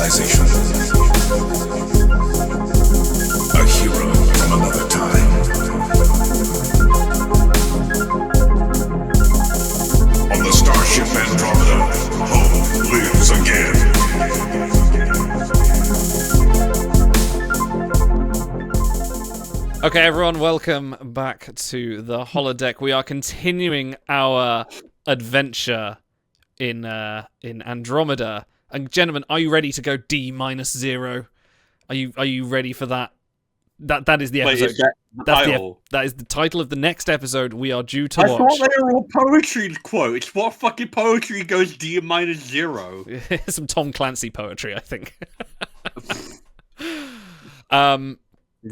civilization. A hero from another time. On the starship Andromeda, hope lives again. Okay, everyone, welcome back to the Holodeck. We are continuing our adventure in Andromeda. And gentlemen, are you ready to go D-0? Are you ready for that? That is the episode. Wait, is that the title? That is the title of the next episode we are due to I watch. thought they were all poetry quotes. What fucking poetry goes D-0? Some Tom Clancy poetry, I think.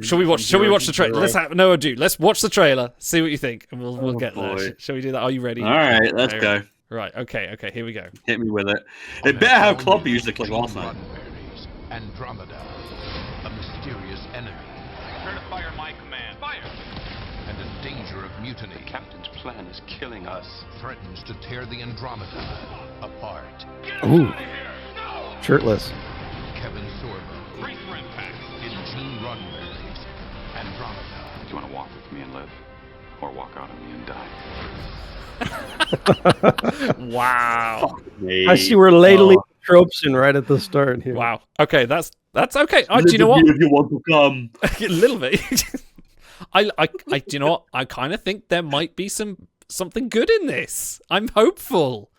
Shall we watch the trailer? Let's watch the trailer, see what you think, and we'll get there. Shall we do that? Are you ready? All right, let's go. Right, okay, here we go. Hit me with it. It better have club music like last night. Andromeda, a mysterious enemy. Prepare to fire my command. Fire! And in danger of mutiny. The captain's plan is killing us. Threatens to tear the Andromeda apart. Ooh. Shirtless. Kevin Sorbo. Brace for impact. In Gene Roddenberry's Andromeda. Do you want to walk with me and live? Or walk out on me and die? Wow. I see we're ladling tropes in right at the start here. Wow. Okay, that's okay. Do you know what? If you want to come. A little bit. Do you know what? I kind of think there might be something good in this. I'm hopeful.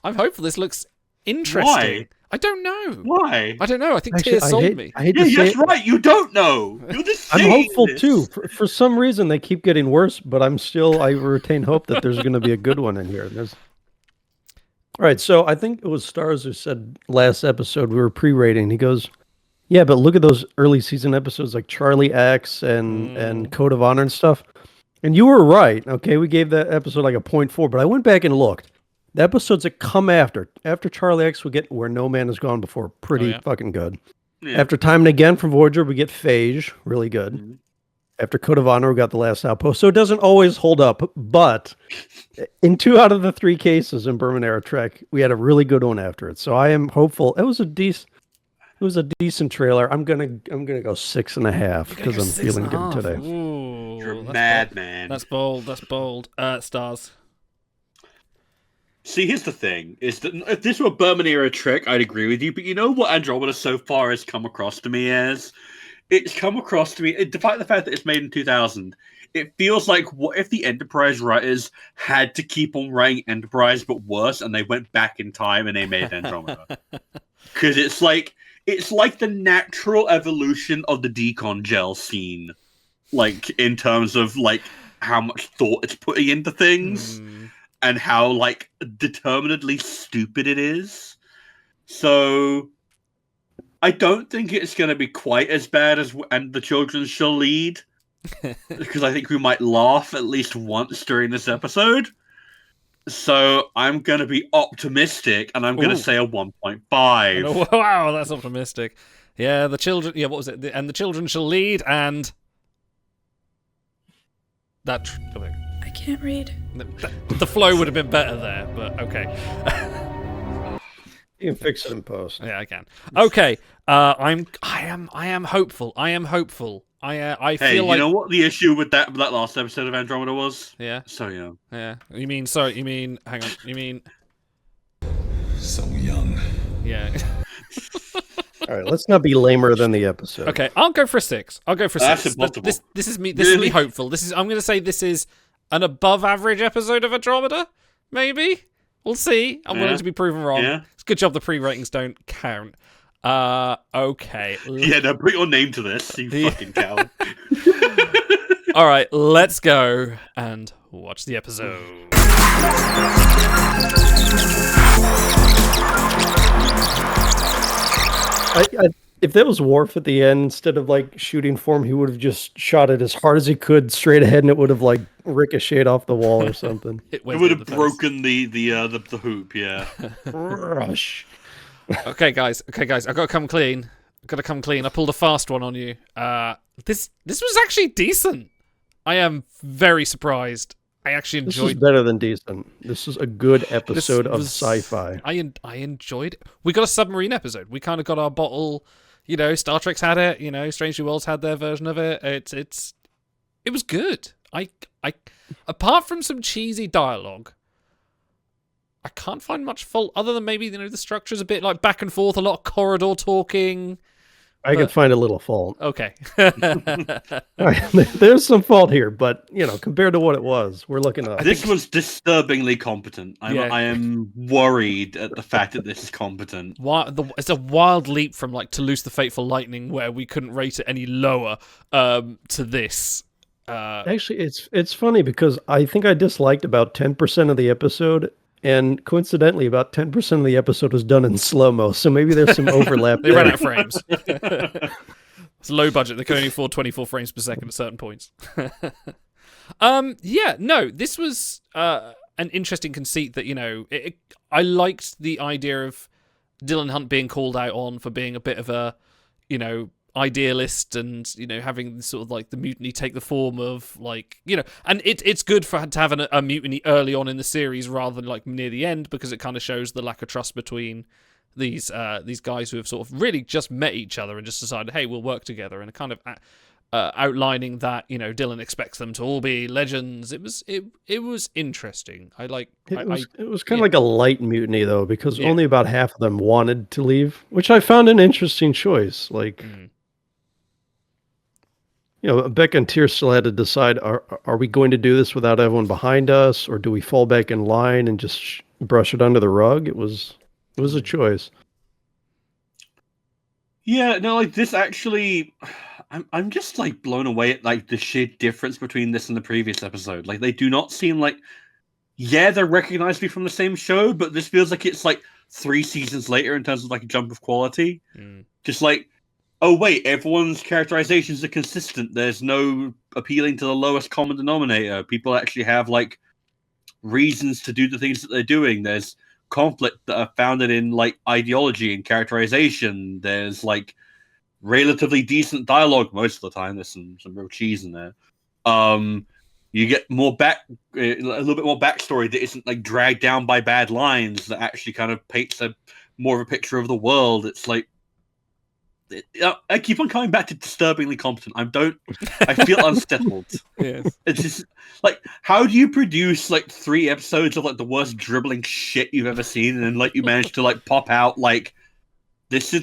This looks interesting. Why? I don't know. Why? I don't know. I think Actually, Tia sold me. I hate Yeah, to say that's it. right. You don't know. You're just I'm saying hopeful this. too. For some reason, they keep getting worse, but I retain hope that there's going to be a good one in here. All right, so I think it was Stars who said last episode we were pre-rating. He goes, "Yeah, but look at those early season episodes like Charlie X and Code of Honor and stuff." And you were right. Okay, we gave that episode like a 0.4, but I went back and looked. The episodes that come after Charlie X, we get Where No Man Has Gone Before, pretty fucking good. Yeah. After Time and Again from Voyager, we get Phage, really good. Mm-hmm. After Code of Honor, we got The Last Outpost. So it doesn't always hold up, but in 2 out of the 3 cases in Berman Era Trek, we had a really good one after it. So I am hopeful. It was a decent trailer. I'm gonna go 6.5 because I'm feeling good today. Ooh, You're that's mad, bold. man. That's bold. Stars. See, here's the thing: is that if this were a Berman era trick, I'd agree with you. But you know what Andromeda so far has come across to me as? It's come across to me, despite the fact that it's made in 2000. It feels like what if the Enterprise writers had to keep on writing Enterprise, but worse, and they went back in time and they made Andromeda? Because it's like the natural evolution of the decon gel scene, like in terms of like how much thought it's putting into things. And how, like, determinedly stupid it is. So, I don't think it's going to be quite as bad as And the Children Shall Lead. Because I think we might laugh at least once during this episode. So, I'm going to be optimistic, and I'm going to say a 1.5. Wow, that's optimistic. Yeah, the children... Yeah, what was it? And the Children Shall Lead, and... That... I can't read. The flow would have been better there, but okay. You can fix it in post. Yeah, I can. Okay, I am hopeful. I Hey, feel like... you know what the issue with that last episode of Andromeda was? Yeah. So young. Yeah. Hang on. You mean... So young. Yeah. All right, let's not be lamer than the episode. Okay, I'll go for a 6. That's impossible. This is me. This is me hopeful. I'm going to say this is an above average episode of Andromeda. Maybe we'll see. I'm willing to be proven wrong. Yeah. It's a good job the pre-ratings don't count. Okay. Yeah, no, put your name to this, you fucking coward. All right, let's go and watch the episode. If that was Worf at the end, instead of like shooting for him, he would have just shot it as hard as he could straight ahead, and it would have like ricocheted off the wall or something. It would have broken the hoop, yeah. Rush. Okay, guys. I've got to come clean. I pulled a fast one on you. This was actually decent. I am very surprised. I actually This is enjoyed. better than decent. This is a good This episode of was- sci-fi. I enjoyed it. We got a submarine episode. We kind of got our bottle. You know, Star Trek's had it. You know, Strange New Worlds had their version of it. It was good. I apart from some cheesy dialogue, I can't find much fault other than maybe the structure's a bit like back and forth, a lot of corridor talking. I can find a little fault. Okay. There's some fault here, but compared to what it was, we're looking up. This was disturbingly competent. Yeah. I am worried at the fact that this is competent. It's a wild leap from like Toulouse the Fateful Lightning, where we couldn't rate it any lower, to this. Actually, it's funny because I think I disliked about 10% of the episode, and coincidentally, about 10% of the episode was done in slow-mo, so maybe there's some overlap They ran there. out of frames. It's low budget. They can only afford 24 frames per second at certain points. This was an interesting conceit that, I liked the idea of Dylan Hunt being called out on for being a bit of a, idealist and, having sort of like the mutiny take the form of and it's good to have a mutiny early on in the series rather than like near the end, because it kind of shows the lack of trust between these guys who have sort of really just met each other and just decided, hey, we'll work together, and kind of outlining that Dylan expects them to all be legends. It was interesting. It was kind of like a light mutiny though, because Yeah. only about half of them wanted to leave, which I found an interesting choice. Beck and Tyr still had to decide: are we going to do this without everyone behind us, or do we fall back in line and just brush it under the rug? It was a choice. Yeah, no, like this actually, I'm just like blown away at like the sheer difference between this and the previous episode. Like they do not seem like, they're recognizably from the same show, but this feels like it's like 3 seasons later in terms of like a jump of quality. Just like, oh wait, everyone's characterizations are consistent. There's no appealing to the lowest common denominator. People actually have like reasons to do the things that they're doing. There's conflict that are founded in like ideology and characterization. There's like relatively decent dialogue most of the time. There's some real cheese in there. You get a little bit more backstory that isn't like dragged down by bad lines, that actually kind of paints more of a picture of the world. It's like, I keep on coming back to disturbingly competent. I feel unsettled. Yes. It's just like, how do you produce like 3 episodes of like the worst dribbling shit you've ever seen, and then like you manage to like pop out like this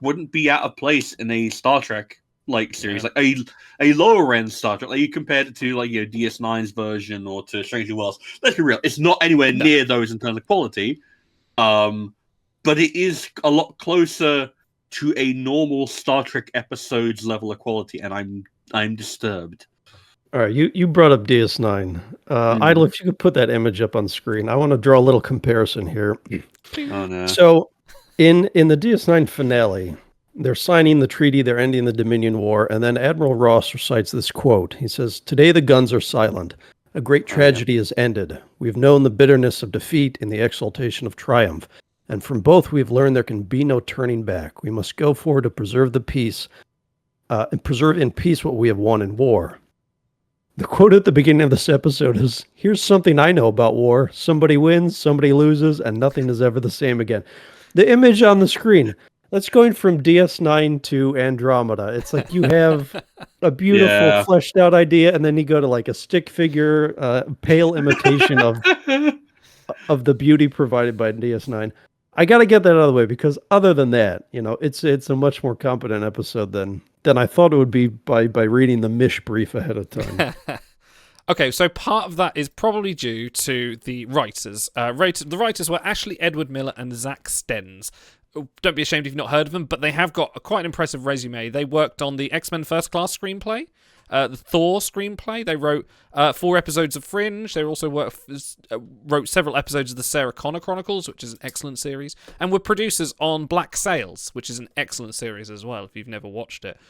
wouldn't be out of place in a Star Trek like series, like a lower end Star Trek. Like you compared it to like DS9's version or to Strange New Worlds. Let's be real, it's not anywhere near those in terms of quality. But it is a lot closer to a normal Star Trek episode's level of quality, and I'm disturbed. All right, you brought up DS9. Idle, if you could put that image up on screen, I want to draw a little comparison here. Oh no! So, in the DS9 finale, they're signing the treaty, they're ending the Dominion War, and then Admiral Ross recites this quote. He says, "Today the guns are silent. A great tragedy has ended. We've known the bitterness of defeat and the exultation of triumph. And from both we've learned there can be no turning back. We must go forward to preserve the peace, and preserve in peace what we have won in war." The quote at the beginning of this episode is, "Here's something I know about war. Somebody wins, somebody loses, and nothing is ever the same again." The image on the screen, that's going from DS9 to Andromeda. It's like you have a beautiful fleshed out idea, and then you go to like a stick figure, pale imitation of the beauty provided by DS9. I got to get that out of the way, because other than that, it's a much more competent episode than I thought it would be by reading the Mish brief ahead of time. Okay, so part of that is probably due to the writers. The writers were Ashley Edward Miller and Zach Stens. Don't be ashamed if you've not heard of them, but they have got quite an impressive resume. They worked on the X-Men First Class screenplay, the Thor screenplay. They wrote 4 episodes of Fringe. They also wrote several episodes of the Sarah Connor Chronicles, which is an excellent series, and were producers on Black Sails, which is an excellent series as well, if you've never watched it.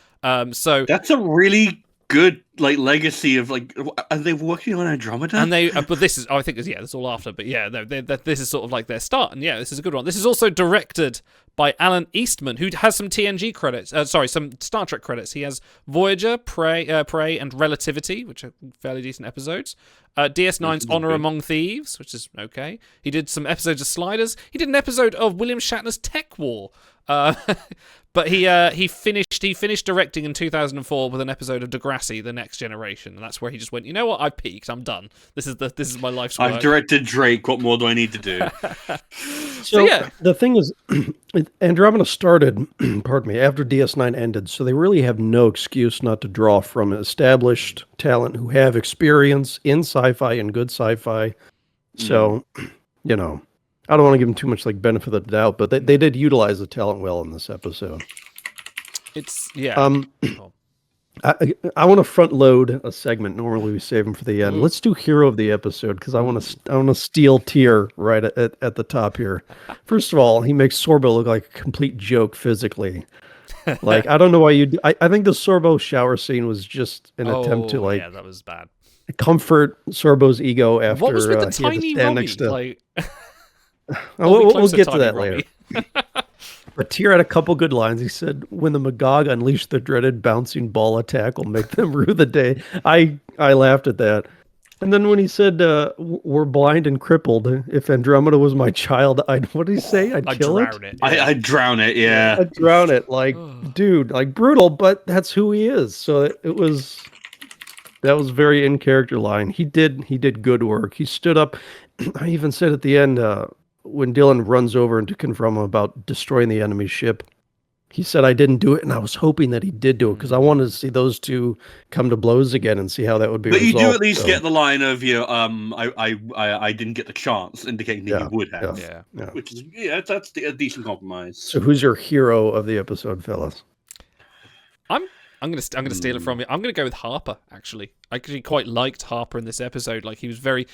So that's a really good like legacy of like. Are they working on Andromeda? And they, but this is, I think, that's all after. But yeah, this is sort of like their start, and yeah, this is a good one. This is also directed by Alan Eastman, who has some TNG credits. Some Star Trek credits. He has Voyager, Prey, and Relativity, which are fairly decent episodes. DS9's Honor Among Thieves, which is okay. He did some episodes of Sliders. He did an episode of William Shatner's Tech War. But he finished directing in 2004 with an episode of Degrassi: The Next Generation, and that's where he just went, you know what, I peaked, I'm done. This is my life's work. I've directed Drake. What more do I need to do? So yeah, the thing is, Andromeda started, pardon me, after DS9 ended, so they really have no excuse not to draw from established talent who have experience in sci-fi and good sci-fi. So, you know, I don't want to give them too much like benefit of the doubt, but they did utilize the talent well in this episode. it's yeah. I want to front load a segment. Normally we save them for the end. Let's do hero of the episode because I want to steal tier right at the top here. First of all, he makes Sorbo look like a complete joke physically. Like I don't know why you. I think the Sorbo shower scene was just an attempt to like that was bad. comfort Sorbo's ego after What was with the he had to tiny stand Robbie? next to. Like, We'll get to Tiny that Robbie. later. But Tyr had a couple good lines. He said, "When the Magog unleashed the dreaded bouncing ball attack, will make them rue the day." I laughed at that. And then when he said, "We're blind and crippled. If Andromeda was my child, what did he say? I'd kill it. drown it. I'd drown it. Yeah. I'd drown it." Like, dude, like brutal, but that's who he is. So that was very in character line. He did good work. He stood up. I even said at the end, when Dylan runs over and to confront him about destroying the enemy ship, he said, "I didn't do it," and I was hoping that he did do it because I wanted to see those two come to blows again and see how that would be. But you resolved, do at least so. get the line of I didn't get the chance, indicating that you would have. Yeah. Which is that's a decent compromise. So who's your hero of the episode, fellas? I'm gonna steal it from you. I'm gonna go with Harper. Actually, I actually quite liked Harper in this episode. Like he was very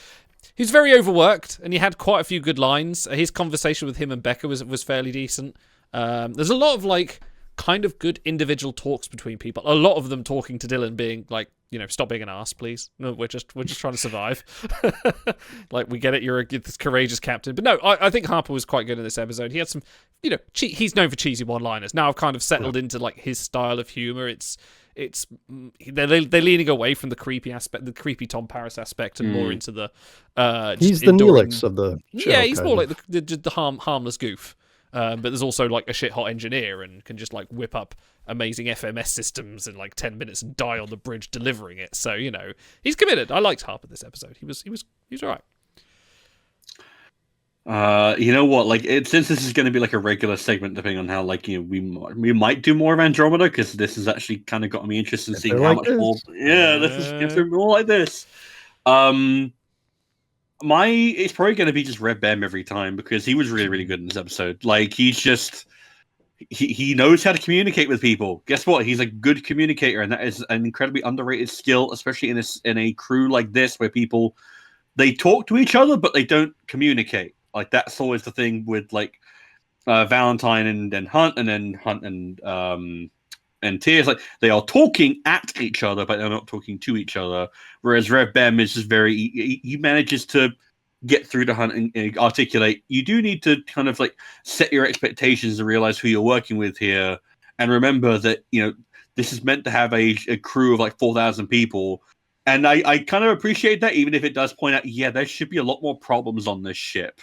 overworked, and he had quite a few good lines. His conversation with him and Becca was fairly decent. There's a lot of like kind of good individual talks between people. A lot of them talking to Dylan, being like, you know, stop being an ass, please. No, we're just trying to survive. Like we get it, you're this courageous captain. But no, I think Harper was quite good in this episode. He had some, you know, he's known for cheesy one-liners. Now I've kind of settled into like his style of humor. They're leaning away from the creepy aspect, the creepy Tom Paris aspect, and more into the He's the Neelix of the show. Yeah, he's more like the harmless goof. But there's also like a shit hot engineer and can just like whip up amazing FMS systems in like 10 minutes and die on the bridge delivering it. So, you know, he's committed. I liked Harper this episode. He was all right. You know what? Like, since this is going to be like a regular segment, depending on how like we might do more of Andromeda because this has actually kind of got me interested in seeing how much more. Yeah, this is more like this. It's probably going to be just Red Bam every time because he was really, really good in this episode. Like he knows how to communicate with people. Guess what? He's a good communicator, and that is an incredibly underrated skill, especially in a crew like this where people they talk to each other but they don't communicate. Like that's always the thing with like Valentine and then Hunt, and then Hunt and Tears. Like they are talking at each other, but they're not talking to each other. Whereas Rev Bem is just he manages to get through to Hunt and articulate. You do need to kind of like set your expectations and realize who you're working with here, and remember that this is meant to have a crew of like 4,000 people. And I kind of appreciate that, even if it does point out, there should be a lot more problems on this ship.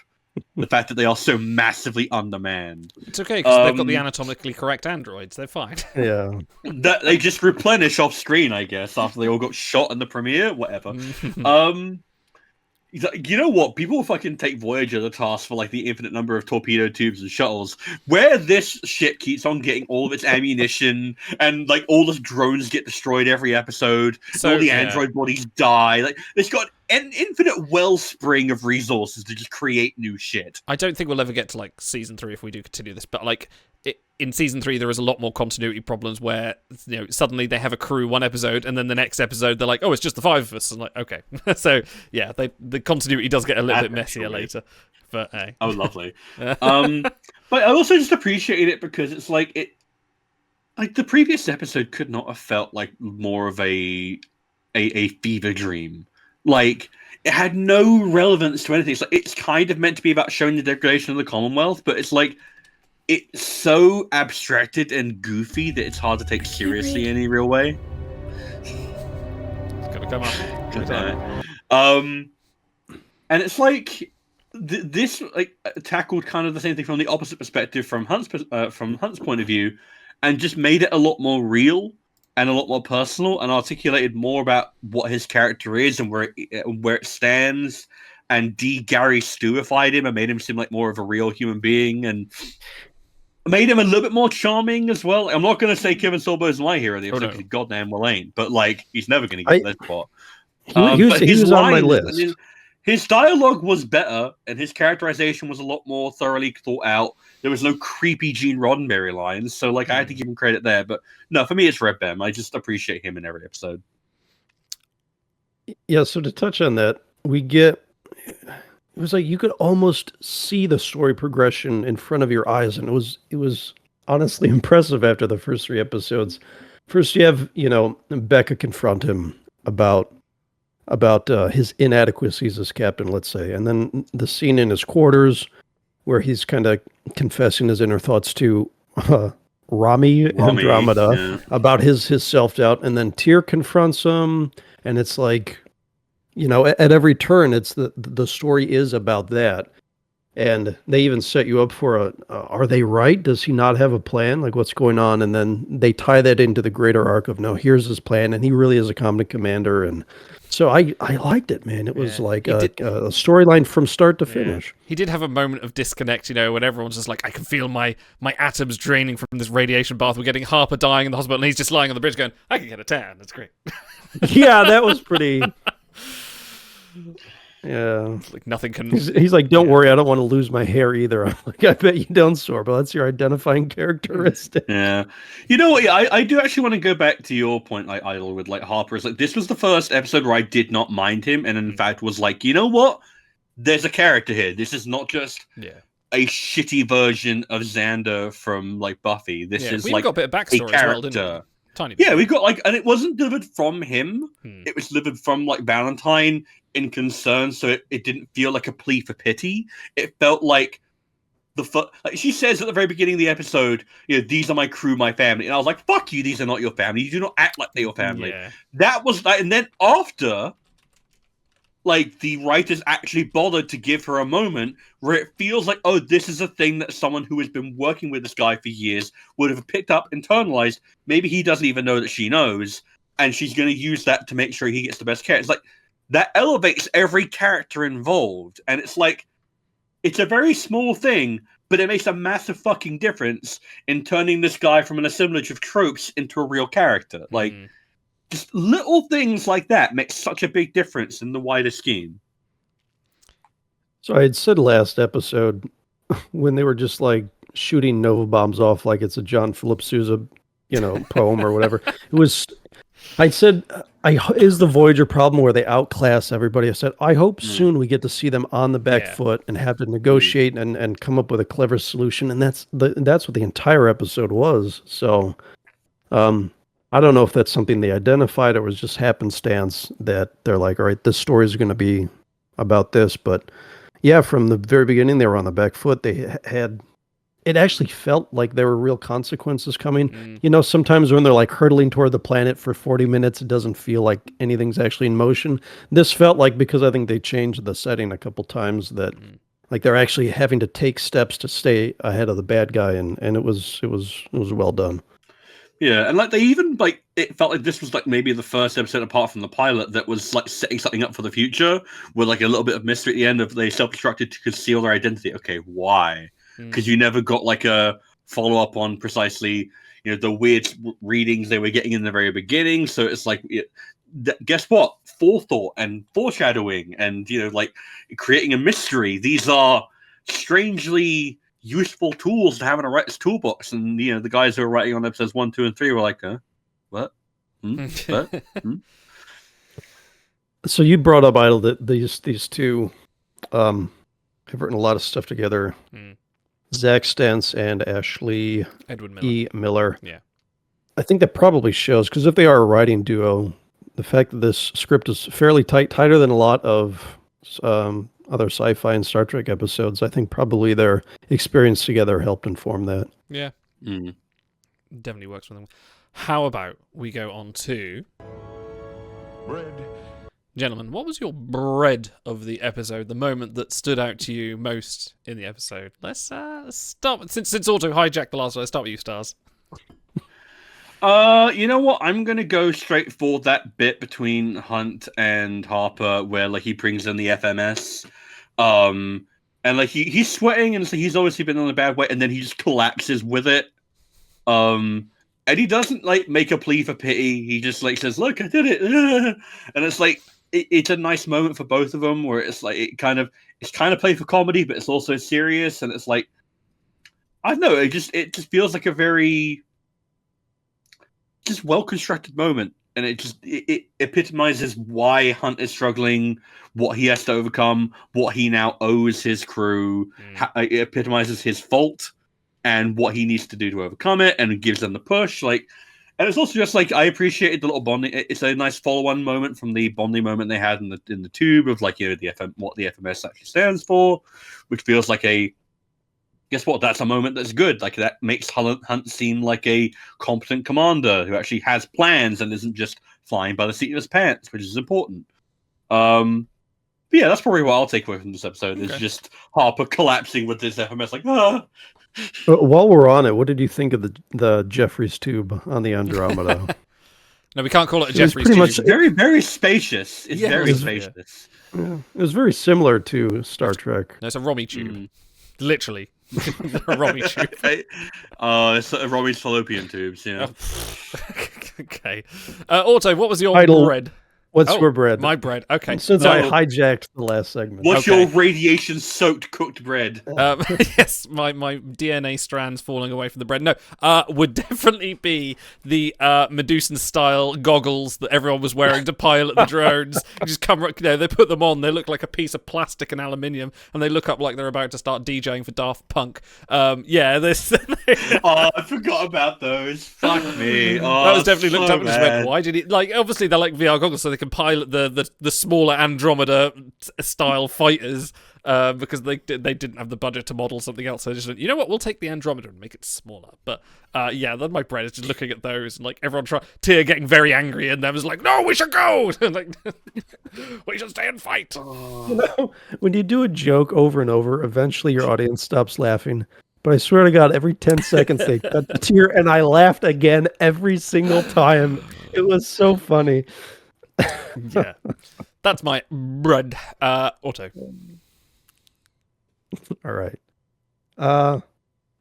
The fact that they are so massively undermanned. It's okay, because they've got the anatomically correct androids. They're fine. Yeah. That they just replenish off screen, I guess, after they all got shot in the premiere, whatever. You know what? People fucking take Voyager to task for like the infinite number of torpedo tubes and shuttles. Where this ship keeps on getting all of its ammunition and like all the drones get destroyed every episode, so all the android bodies die. Like it's got an infinite wellspring of resources to just create new shit. I don't think we'll ever get to like season 3 if we do continue this, but like in season 3 there is a lot more continuity problems where suddenly they have a crew one episode and then the next episode they're like, oh, it's just the 5 of us. I'm like, okay. So yeah, the continuity does get a little bit messier later, but hey. Oh, lovely. But I also just appreciate it because it's like Like the previous episode could not have felt like more of a fever dream. Like it had no relevance to anything. It's like it's kind of meant to be about showing the degradation of the Commonwealth, but it's like it's so abstracted and goofy that it's hard to take seriously in any real way. It's gonna come up. God damn it. And it's like this like tackled kind of the same thing from the opposite perspective from Hunt's point of view, and just made it a lot more real and a lot more personal, and articulated more about what his character is and where it stands, and Gary Stewified him and made him seem like more of a real human being, and made him a little bit more charming as well. I'm not going to say Kevin Sorbo's my hero of the episode because he goddamn well ain't, but like he's never going to get this spot. He was on my list. His dialogue was better, and his characterization was a lot more thoroughly thought out. There was no creepy Gene Roddenberry lines, so like I had to give him credit there. But no, for me, it's Red Bam. I just appreciate him in every episode. Yeah, so to touch on that, it was like you could almost see the story progression in front of your eyes, and it was honestly impressive after the first 3 episodes. First, you have Becca confront him about his inadequacies as captain, let's say, and then the scene in his quarters where he's kind of confessing his inner thoughts to Rami Andromeda about his self-doubt, and then Tyr confronts him, and it's like, at every turn, it's the story is about that. And they even set you up for are they right? Does he not have a plan? Like, what's going on? And then they tie that into the greater arc of, no, here's his plan, and he really is a competent commander. And so I liked it, man. It was like a storyline from start to finish. He did have a moment of disconnect, when everyone's just like, I can feel my atoms draining from this radiation bath. We're getting Harper dying in the hospital, and he's just lying on the bridge going, I can get a tan. That's great. Yeah, that was pretty... Yeah, it's like nothing can. He's like, don't worry, I don't want to lose my hair either. I'm like, I bet you don't, Sorbo. That's your identifying characteristic. Yeah, you know what? I do actually want to go back to your point, like Idol with like Harper. Is like this was the first episode where I did not mind him, and in fact was like, you know what? There's a character here. This is not just a shitty version of Xander from like Buffy. This is like got a bit of backstory a character. As well, didn't we? Tiny bit. Yeah, we got like, and it wasn't delivered from him. It was delivered from like Valentine in concern, so it didn't feel like a plea for pity. It felt like like she says at the very beginning of the episode, these are my crew, my family, and I was like, fuck you, these are not your family. You do not act like they're your family. Yeah. That was like, and then after, like the writers actually bothered to give her a moment where it feels like, oh, this is a thing that someone who has been working with this guy for years would have picked up, internalized. Maybe he doesn't even know that she knows, and she's going to use that to make sure he gets the best care. It's like that elevates every character involved, and it's like it's a very small thing, but it makes a massive fucking difference in turning this guy from an assemblage of tropes into a real character. Like. Just little things like that make such a big difference in the wider scheme. So I had said last episode when they were just like shooting Nova bombs off like it's a John Philip Sousa, poem or whatever. It was. I said, is the Voyager problem where they outclass everybody? I said, I hope soon we get to see them on the back foot and have to negotiate and come up with a clever solution. And that's what the entire episode was. So, I don't know if that's something they identified or was just happenstance that they're like, all right, this story is going to be about this. But yeah, from the very beginning, they were on the back foot. They had, it actually felt like there were real consequences coming. Sometimes when they're like hurtling toward the planet for 40 minutes, it doesn't feel like anything's actually in motion. This felt like, because I think they changed the setting a couple times, that like they're actually having to take steps to stay ahead of the bad guy. And it was well done. Yeah, and like they even like it felt like this was like maybe the first episode apart from the pilot that was like setting something up for the future with like a little bit of mystery at the end of they self-destructed to conceal their identity. Okay, why? Because you never got like a follow-up on precisely the weird readings they were getting in the very beginning. So it's like guess what? Forethought and foreshadowing and like creating a mystery. These are strangely useful tools to have in a writer's toolbox, and the guys who are writing on episodes 1, 2, and 3 were like, what? What? So you brought up, Idle, that these two have written a lot of stuff together. Zach Stentz and Ashley Edward Miller. E. Miller. Yeah. I think that probably shows, because if they are a writing duo, the fact that this script is fairly tighter than a lot of other sci-fi and Star Trek episodes, I think probably their experience together helped inform that. Yeah, Mm. definitely works for them. How about we go on to... Bread. Gentlemen, what was your bread of the episode, the moment that stood out to you most in the episode? Let's start, since Auto hijacked the last one, let's start with you, Stars. You know what? I'm gonna go straight for that bit between Hunt and Harper, where like he brings in the FMS, and like he's sweating, and so he's obviously been on a bad way, and then he just collapses with it. And he doesn't like make a plea for pity. He just like says, "Look, I did it," and it's like it's a nice moment for both of them, where it's like it's kind of played for comedy, but it's also serious, and it's like I don't know. It just feels like a very just well constructed moment, and it epitomizes why Hunt is struggling, what he has to overcome, what he now owes his crew. It epitomizes his fault and what he needs to do to overcome it, and it gives them the push. Like, and it's also just like I appreciated the little bonding. It's a nice follow-on moment from the bonding moment they had in the tube of like what the FMS actually stands for, which feels like a. Guess what? That's a moment that's good. Like that makes Hunt seem like a competent commander who actually has plans and isn't just flying by the seat of his pants, which is important. But yeah, that's probably what I'll take away from this episode. Is just Harper collapsing with this FMS, like ah. While we're on it, what did you think of the Jeffries tube on the Andromeda? No, we can't call it a It was Jeffries pretty tube. much- Very, very spacious. It's Yeah, very it was- spacious. Yeah, it was very similar to Star Trek. No, it's a Romy tube. Mm. Literally. A Romy tube. It's Robbie's fallopian tubes. Yeah. Okay. Auto, what was your Title. bread? What's Oh, your bread? My bread. Okay. Since No. I hijacked the last segment. What's Okay. your radiation-soaked cooked bread? Yes, my DNA strands falling away from the bread. No, would definitely be the Medusan style goggles that everyone was wearing to pilot the drones. You just come, they put them on. They look like a piece of plastic and aluminium, and they look up like they're about to start DJing for Daft Punk. Yeah, this. Oh, I forgot about those. Fuck me. Oh, That was definitely looked so up and just went, bad. why did he... Like, obviously, they're like VR goggles, so they can pilot the smaller Andromeda-style fighters, because they didn't have the budget to model something else. So they just went, you know what, we'll take the Andromeda and make it smaller. But, yeah, then my bread is just looking at those, and, like, everyone Tyr getting very angry, and them was like, no, we should go! And, like, we should stay and fight! You know, when you do a joke over and over, eventually your audience stops laughing. But I swear to God, every 10 seconds they cut the tear, and I laughed again every single time. It was so funny. Yeah. That's my bread. Auto. All right.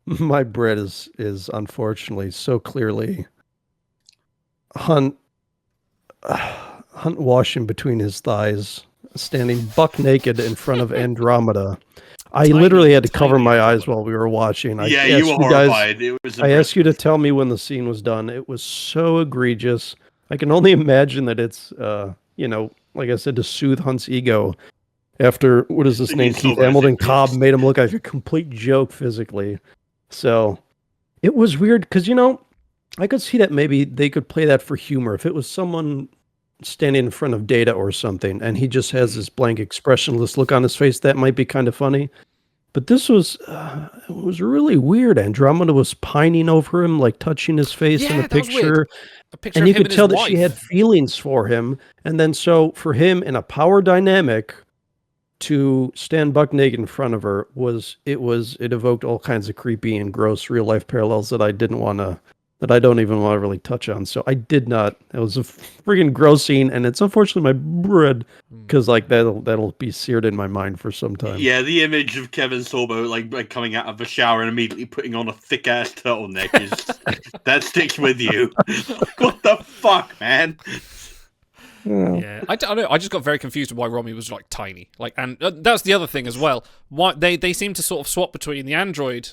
My bread is unfortunately so clearly Hunt washing between his thighs, standing buck naked in front of Andromeda. I literally had to cover my eyes while we were watching. I Yeah, asked you were guys- horrified. It was. I asked you to tell me when the scene was done. It was so egregious. I can only imagine that it's, like I said, to soothe Hunt's ego after, what is his name? He's Keith so Hamilton ridiculous. Cobb made him look like a complete joke physically. So it was weird because, I could see that maybe they could play that for humor. If it was someone standing in front of Data or something and he just has this blank expressionless look on his face, that might be kind of funny. But this was it was really weird. Andromeda was pining over him, like touching his face in Yeah, the that was weird. picture. A picture And of you him could and tell his that she had wife. feelings for him. And then so for him in a power dynamic to stand buck naked in front of her it evoked all kinds of creepy and gross real life parallels that I don't even want to really touch on. So I did not. It was a freaking gross scene, and it's unfortunately my bread because like that'll be seared in my mind for some time. Yeah, the image of Kevin Sorbo like coming out of the shower and immediately putting on a thick ass turtleneck is that sticks with you. What the fuck, man? Yeah, I don't know. I just got very confused with why Romy was like tiny. Like, and that's the other thing as well. Why they seem to sort of swap between the android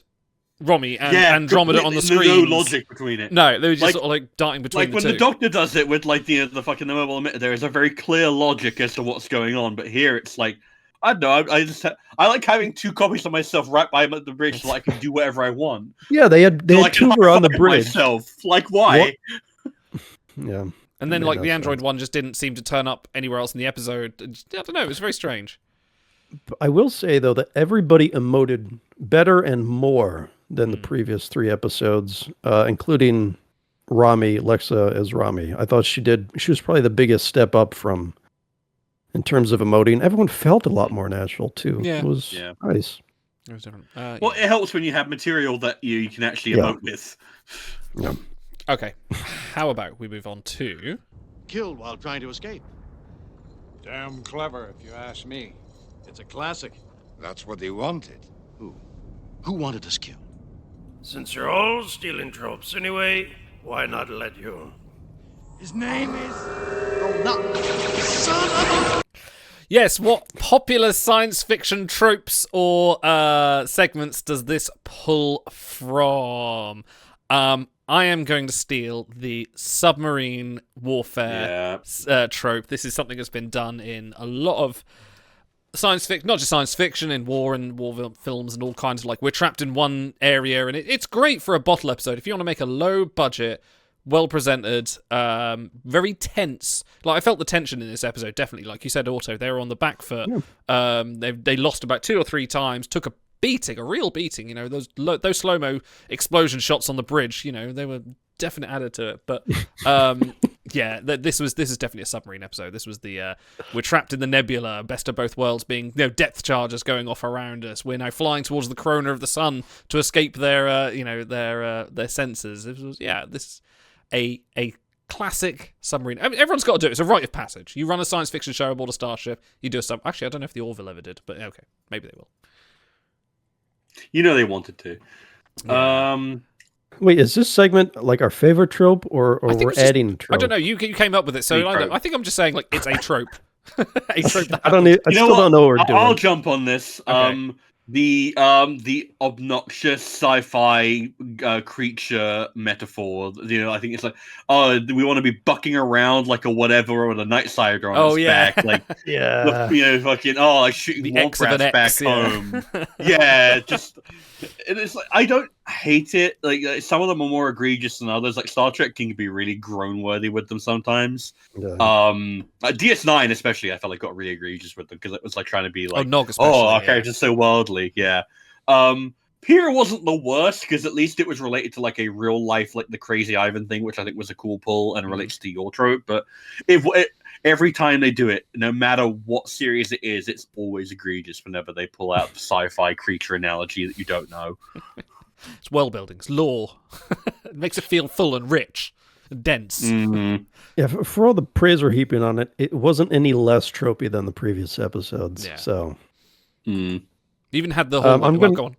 Romy and Andromeda on the screen. No logic between it. No, they were just Like- sort of like darting between Like the when two. the Doctor does it with like the fucking mobile emitter, there is a very clear logic as to what's going on. But here it's like, I don't know. I like having 2 copies of myself right by the bridge, so I can do whatever I want. Yeah, they had So I can two were on the high-five bridge. Myself. Like, why? Yeah. And then, Made like, no the android sense. one just didn't seem to turn up anywhere else in the episode. I don't know. It was very strange. I will say, though, that everybody emoted better and more than the previous 3 episodes, including Rami, Lexa as Rami. I thought she was probably the biggest step up in terms of emoting. Everyone felt a lot more natural, too. Yeah. It was nice. It was different. Well, it helps when you have material that you can actually Yeah. emote with. Yeah. Okay. How about we move on to... Killed while trying to escape. Damn clever, if you ask me. It's a classic. That's what they wanted. Who wanted us killed? Since you're all stealing tropes anyway, why not let you? His name is... Oh, no. Son of a... Yes, what popular science fiction tropes or segments does this pull from? I am going to steal the submarine warfare trope. This is something that's been done in a lot of science fiction, not just science fiction, in war and war films and all kinds of, like, we're trapped in one area, and it's great for a bottle episode. If you want to make a low budget, well presented, very tense. Like, I felt the tension in this episode, definitely. Like you said, Otto, they were on the back foot. Yeah. They lost about 2 or 3 times, took a beating, a real beating. You know, those slow-mo explosion shots on the bridge, you know, they were definite added to it. But yeah, this is definitely a submarine episode. This was the we're trapped in the nebula, best of both worlds, being, you know, depth charges going off around us. We're now flying towards the corona of the sun to escape their their sensors. This is a classic submarine. I mean, everyone's got to do it. It's a rite of passage. You run a science fiction show aboard a starship. You do a sub. Actually, I don't know if the Orville ever did, but okay, maybe they will. You know they wanted to. Yeah. Wait, is this segment like our favorite trope, or we're adding trope? I don't know. You came up with it, so I think I'm just saying, like, it's a trope. A trope. I still don't know what we're doing. I'll jump on this. Okay. The obnoxious sci-fi creature metaphor. You know, I think it's like, oh, we want to be bucking around like a whatever with a night sider on its back, like yeah, you know, fucking like shooting the womp X of an rats X, back home. Yeah, just it's like, I don't hate it. Like, some of them are more egregious than others. Like, Star Trek can be really groan-worthy with them sometimes. Yeah. Like DS9 especially, I felt like got really egregious with them because it was like trying to be like, Nog especially, our character's so worldly. Yeah. Here wasn't the worst because at least it was related to like a real life, like the Crazy Ivan thing, which I think was a cool pull and relates to your trope. But every time they do it, no matter what series it is, it's always egregious whenever they pull out the sci-fi creature analogy that you don't know. It's world building, it's lore. It makes it feel full and rich and dense. Mm-hmm. Yeah, for all the praise we're heaping on it, it wasn't any less tropey than the previous episodes. Yeah. So, You even had the whole. Go on.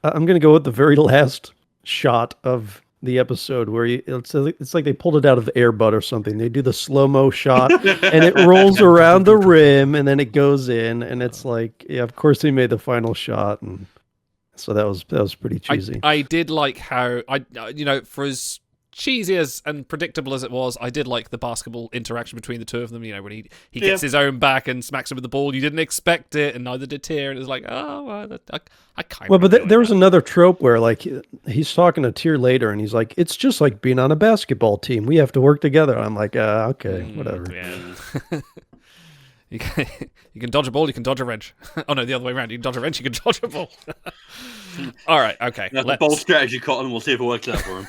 I'm going to go with the very last shot of the episode where it's like they pulled it out of Air Bud or something. They do the slow-mo shot and it rolls around the rim and then it goes in, and it's like, yeah, of course they made the final shot, and so that was pretty cheesy. I did like how for as cheesy as and predictable as it was, I did like the basketball interaction between the two of them. You know, when he gets his own back and smacks him with the ball, you didn't expect it, and neither did Tyr. And it was like, oh, well, I kind of. Well, but there was another trope where, like, he's talking to Tyr later, and he's like, "It's just like being on a basketball team. We have to work together." I'm like, okay, whatever. Yeah. You can dodge a ball, you can dodge a wrench. Oh no, the other way around. You can dodge a wrench, you can dodge a ball. All right, okay. That's a bold strategy, Cotton. We'll see if it works out for him.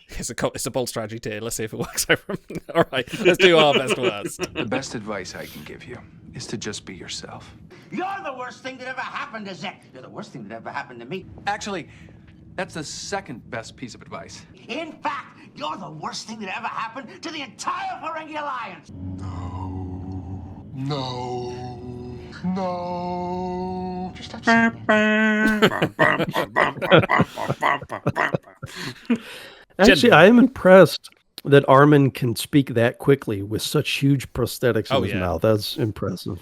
It's a bold strategy, Tyr. Let's see if it works out for him. All right, let's do our best worst. The best advice I can give you is to just be yourself. You're the worst thing that ever happened to Zek. You're the worst thing that ever happened to me. Actually, that's the second best piece of advice. In fact, you're the worst thing that ever happened to the entire Ferengi Alliance. No. Just stop Actually, I am impressed that Armin can speak that quickly with such huge prosthetics in his mouth. That's impressive.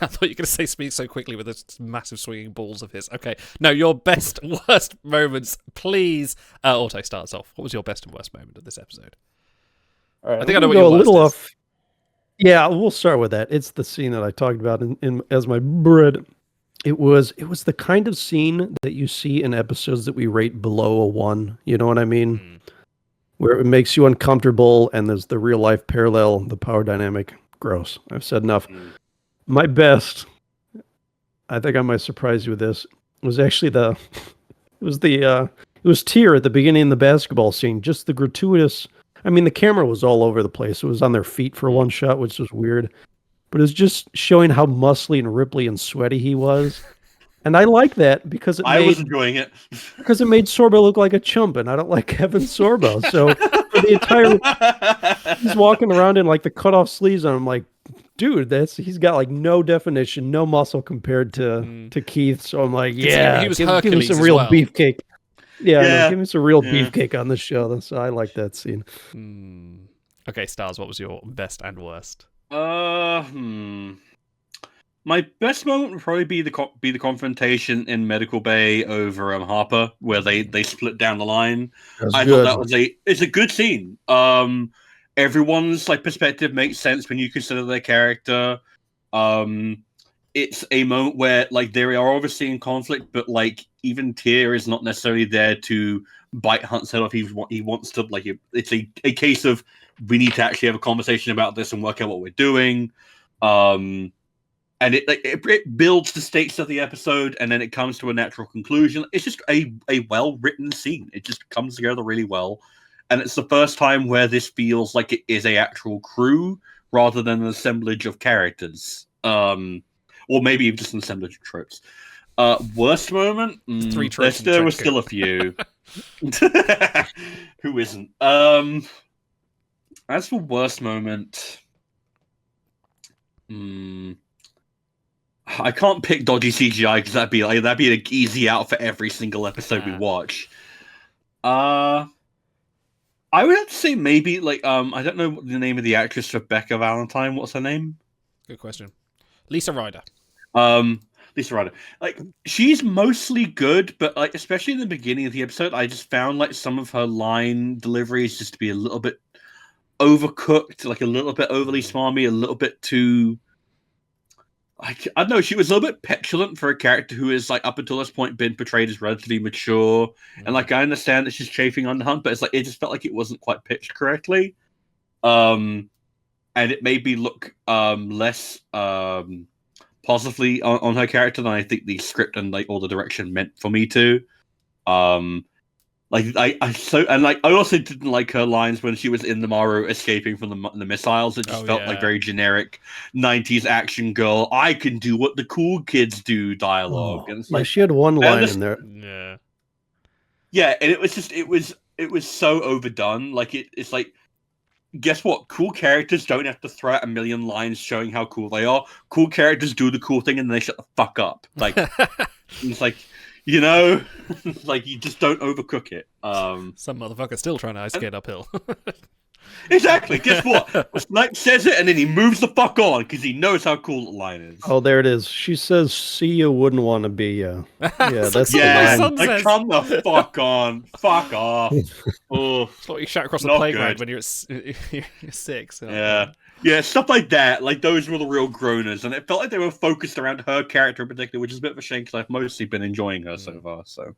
I thought you were going to say speak so quickly with those massive swinging balls of his. Okay. No, your best, worst moments, please. Otto starts off. What was your best and worst moment of this episode? All right, I think I know what your worst is. Yeah, we'll start with that. It's the scene that I talked about in as my bread. It was the kind of scene that you see in episodes that we rate below a 1. You know what I mean? Where it makes you uncomfortable, and there's the real life parallel, the power dynamic. Gross. I've said enough. My best, I think I might surprise you with this, was actually it was Tyr at the beginning of the basketball scene. Just the gratuitous. I mean, the camera was all over the place. It was on their feet for one shot, which was weird. But it was just showing how muscly and ripply and sweaty he was. And I like that because I was enjoying it. Because it made Sorbo look like a chump, and I don't like Kevin Sorbo. So for the entire, he's walking around in like the cut off sleeves, and I'm like, dude, he's got like no definition, no muscle compared to Keith. So I'm like, yeah, he was give him Hercules some as real well. beefcake. Yeah, Yeah. no, give me some real beefcake on the show. So I like that scene. Okay, Stars, what was your best and worst? My best moment would probably be the confrontation in Medical Bay over Harper, where they split down the line. That's I good. thought it's a good scene. Everyone's like perspective makes sense when you consider their character. It's a moment where like they are obviously in conflict, but like even Tyr is not necessarily there to bite Hunt's head off. He wants to like it's a case of we need to actually have a conversation about this and work out what we're doing. And it builds the stakes of the episode, and then it comes to a natural conclusion. It's just a well written scene. It just comes together really well, and it's the first time where this feels like it is a actual crew rather than an assemblage of characters, or maybe even just an assemblage of tropes. Worst moment? Three tropes. There were still a few. Who isn't? As for worst moment, I can't pick dodgy CGI because that'd be an easy out for every single episode we watch. I would have to say maybe like I don't know the name of the actress for Becca Valentine. What's her name? Good question. Lisa Ryder. Lisa Ryder. Like she's mostly good, but like especially in the beginning of the episode, I just found like some of her line deliveries just to be a little bit overcooked, like a little bit overly smarmy, a little bit too. I don't know. She was a little bit petulant for a character who is like up until this point been portrayed as relatively mature, and like I understand that she's chafing on the Hunt, but it's like it just felt like it wasn't quite pitched correctly, and it made me look less positively on her character than I think the script and like all the direction meant for me to. Like I also didn't like her lines when she was in the Maru escaping from the missiles. It just felt like very generic 90s action girl. I can do what the cool kids do dialogue. And it's like she had one line in there. Yeah, and it was so overdone. Like it's like, guess what? Cool characters don't have to throw out a million lines showing how cool they are. Cool characters do the cool thing and then they shut the fuck up. Like it's like. You know, like you just don't overcook it. Some motherfucker still trying to ice skate uphill. Exactly. Guess what? Snipe says it, and then he moves the fuck on because he knows how cool the line is. Oh, there it is. She says, "See, you wouldn't want to be." Yeah, that's yeah. the line. Like, come the fuck on, fuck off. Oh, that's what you shout across the playground when you're 6. Yeah, stuff like that. Like those were the real groaners, and it felt like they were focused around her character in particular, which is a bit of a shame because I've mostly been enjoying her so far. So,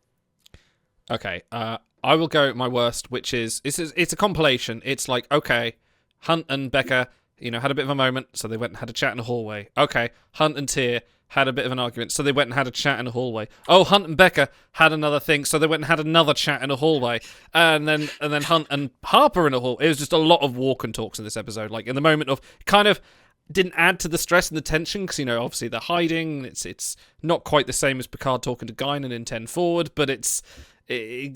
okay, I will go my worst, which is it's a compilation. It's like, okay, Hunt and Becca, had a bit of a moment, so they went and had a chat in the hallway. Okay, Hunt and Tyr had a bit of an argument, so they went and had a chat in the hallway. Oh, Hunt and Becca had another thing, so they went and had another chat in the hallway. And then Hunt and Harper in the hall. It was just a lot of walk and talks in this episode. Like in the moment of kind of didn't add to the stress and the tension because obviously they're hiding. It's not quite the same as Picard talking to Guinan in 10 Forward, but a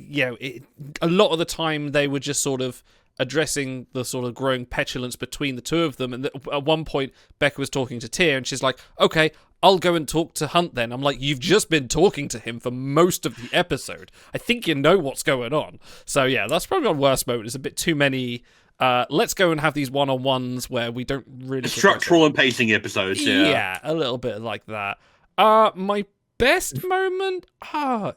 lot of the time they were just sort of addressing the sort of growing petulance between the two of them. And at one point, Becca was talking to Tyr, and she's like, okay, I'll go and talk to Hunt then. I'm like, you've just been talking to him for most of the episode. I think you know what's going on. So yeah, that's probably my worst moment. It's a bit too many, let's go and have these one-on-ones where we don't really... Structural and pacing episodes, yeah. Yeah, a little bit like that. My best moment?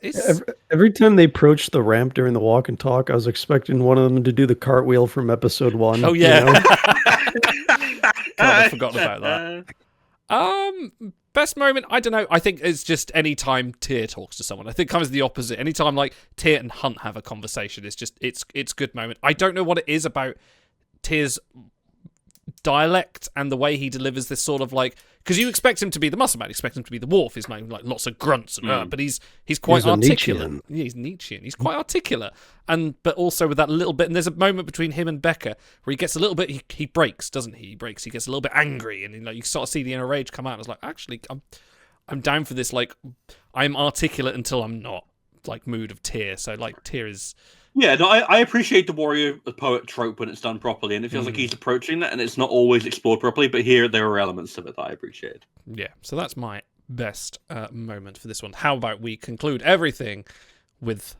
It's... Every time they approached the ramp during the walk and talk, I was expecting one of them to do the cartwheel from episode 1. Oh, yeah. God, I forgot about that. Best moment, I don't know. I think it's just any time Tyr talks to someone. I think it comes the opposite. Anytime like Tyr and Hunt have a conversation, it's good moment. I don't know what it is about Tyr's dialect and the way he delivers this sort of like, because you expect him to be the muscle man, you expect him to be the dwarf. He's like lots of grunts and but he's quite articulate. Yeah, he's Nietzschean. He's quite articulate, but also with that little bit. And there's a moment between him and Becca where he gets a little bit. He breaks, doesn't he? He breaks. He gets a little bit angry, and you sort of see the inner rage come out. And it's like, actually, I'm down for this. Like, I'm articulate until I'm not. Like mood of Tyr. So like Tyr is. Yeah, no, I appreciate the warrior poet trope when it's done properly, and it feels like he's approaching that, and it's not always explored properly. But here, there are elements of it that I appreciate. Yeah, so that's my best moment for this one. How about we conclude everything with?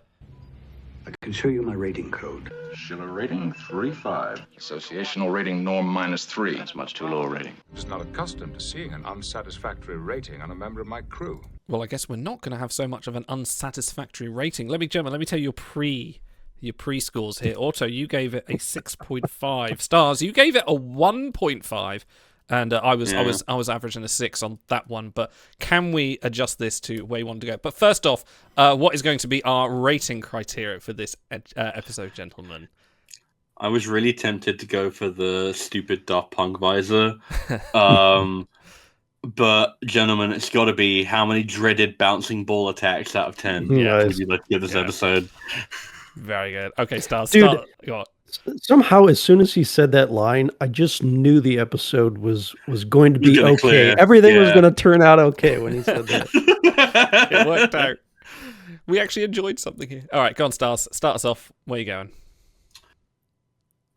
I can show you my rating code. Schiller rating 3-5. Associational rating norm -3. That's much too low a rating. I was not accustomed to seeing an unsatisfactory rating on a member of my crew. Well, I guess we're not going to have so much of an unsatisfactory rating. Let me tell you your pre-scores here. Otto, you gave it a 6.5 stars. You gave it a 1.5, and I was averaging a 6 on that one. But can we adjust this to where you want to go? But first off, what is going to be our rating criteria for this episode, gentlemen? I was really tempted to go for the stupid Daft Punk visor. But, gentlemen, it's got to be how many dreaded bouncing ball attacks out of 10 would you like to give this episode? Very good. Okay, Stars. Dude, Go on. Somehow, as soon as he said that line, I just knew the episode was going to be okay. Clear. Everything was going to turn out okay when he said that. It worked out. We actually enjoyed something here. All right, go on, Stars. Start us off. Where are you going?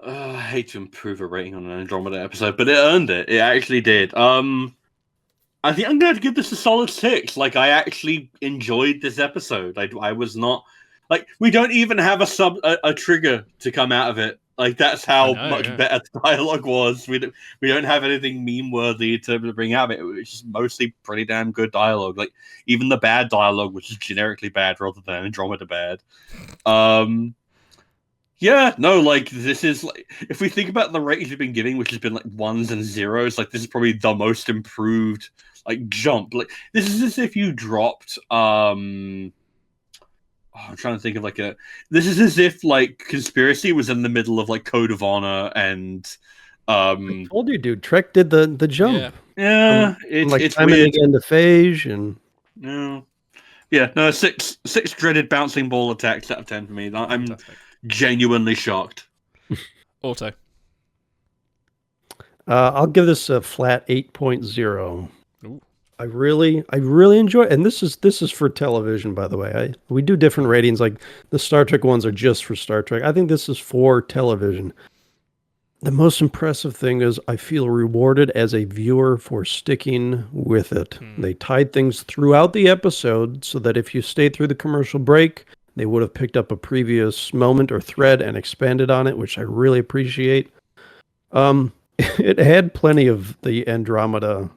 I hate to improve a rating on an Andromeda episode, but it earned it. It actually did. I think I'm going to give this a solid 6. Like, I actually enjoyed this episode. I was not... Like, we don't even have a trigger to come out of it. Like, that's how much better the dialogue was. We don't have anything meme-worthy to bring out of it. It was just mostly pretty damn good dialogue. Like, even the bad dialogue, which is generically bad rather than Andromeda bad. Yeah, no, like, this is, like, if we think about the ratings we've been giving, which has been, like, 1s and 0s, like, this is probably the most improved, like, jump. Like, this is as if you dropped, I'm trying to think of this is as if like Conspiracy was in the middle of like Code of Honor and I told you, dude, Trek did the jump. Yeah, it's weird. Again to phage and no, six dreaded bouncing ball attacks out of 10 for me. I'm genuinely shocked. Auto. I'll give this a flat 8.0. Ooh. I really enjoy it. And this is for television, by the way. We do different ratings, like the Star Trek ones are just for Star Trek. I think this is for television. The most impressive thing is I feel rewarded as a viewer for sticking with it. They tied things throughout the episode so that if you stayed through the commercial break, they would have picked up a previous moment or thread and expanded on it, which I really appreciate. It had plenty of the Andromeda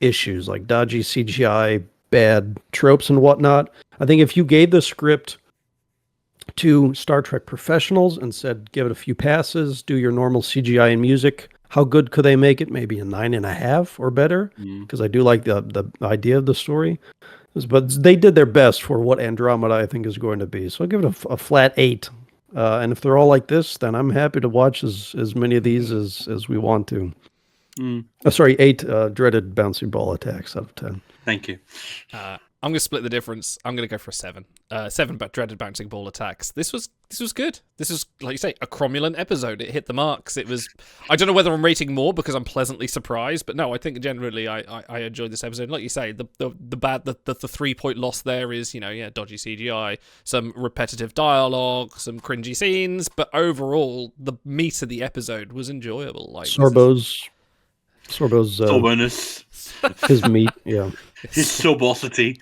issues, like dodgy CGI, bad tropes and whatnot. I think if you gave the script to Star Trek professionals and said, give it a few passes, do your normal CGI and music, how good could they make it? Maybe a 9.5 or better, because I do like the idea of the story. But they did their best for what Andromeda, I think, is going to be. So I'll give it a flat 8. And if they're all like this, then I'm happy to watch as many of these as we want to. 8 dreaded bouncy ball attacks out of 10. Thank you. I'm going to split the difference. I'm going to go for a 7. 7 dreaded bouncing ball attacks. This was good. This is, like you say, a cromulent episode. It hit the marks. It was... I don't know whether I'm rating more because I'm pleasantly surprised, but no, I think generally I enjoyed this episode. Like you say, the 3-point loss there is, dodgy CGI, some repetitive dialogue, some cringy scenes, but overall, the meat of the episode was enjoyable. Like Sorbo's Sorbonus. His meat, yeah. His sorbosity.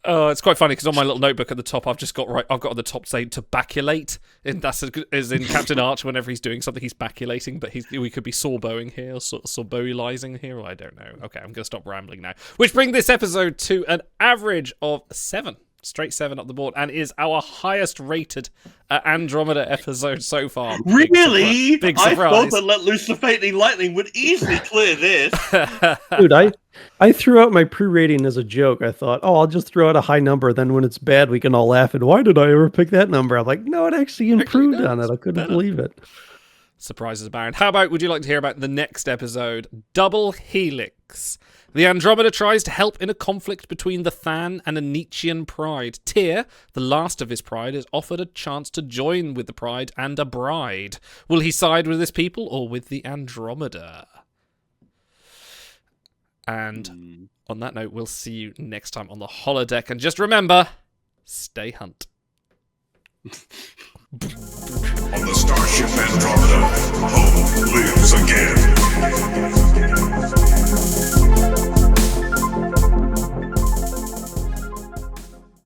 Oh, it's quite funny because on my little notebook at the top, I've got on the top saying to baculate, and that's as in Captain Archer. Whenever he's doing something, he's baculating, but we could be sorboing here, or sorboilizing here. Or I don't know. Okay, I'm going to stop rambling now. Which brings this episode to an average of 7 Straight 7 up the board, and is our highest rated Andromeda episode so far. Really? Big I surprise. thought that Let Loose the Faintly Lightning would easily clear this. Dude, I threw out my pre-rating as a joke. I thought, oh, I'll just throw out a high number. Then when it's bad, we can all laugh. And why did I ever pick that number? I'm like, no, it actually improved on it. I couldn't believe it. Surprises abound. How about, would you like to hear about the next episode? Double Helix. The Andromeda tries to help in a conflict between the Than and a Nietzschean pride. Tyr, the last of his pride, is offered a chance to join with the pride and a bride. Will he side with his people or with the Andromeda? And on that note, we'll see you next time on the Holodeck. And just remember, stay hunt.